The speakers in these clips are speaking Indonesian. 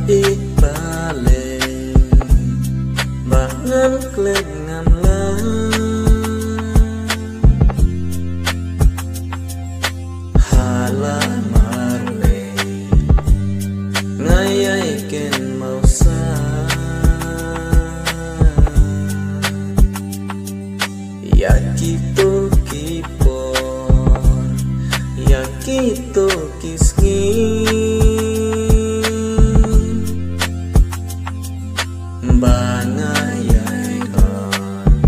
baik balik bangan klek ngamlah hala marwe ngayai ken mausa ya gitu kipor ya gitu kisngi bangayai on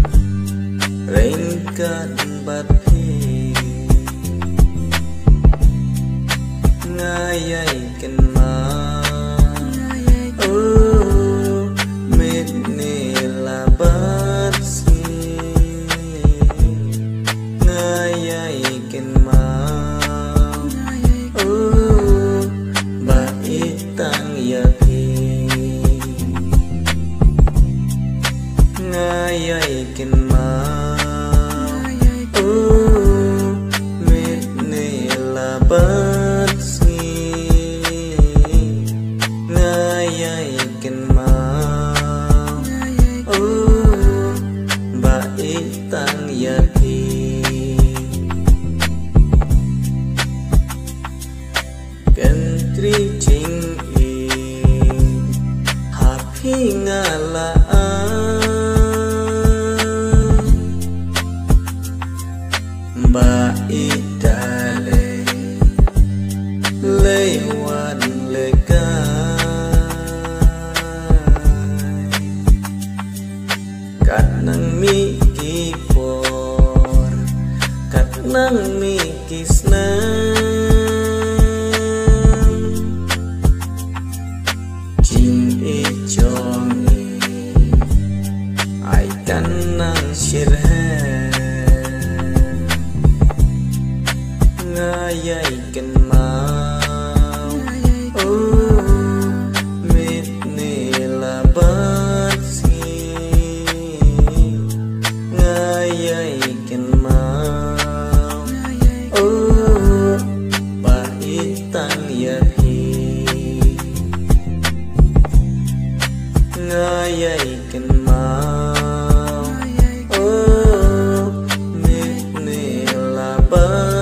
ringkat bathi ngayai ken ma oh mit nila batsi ngayai ken ma oh baitang yapi ngayai ken ma oh mit nila batsi ngayai ken ma oh baitang yapi Gentri jing i hapi ngalaan baik dale lewat lekai kat nang mi kipor kat nang mi kisna ngayai ken mau oh mit nila batsi ngayai ken mau oh baitang yahi ngayai ken mau oh mit nila batsi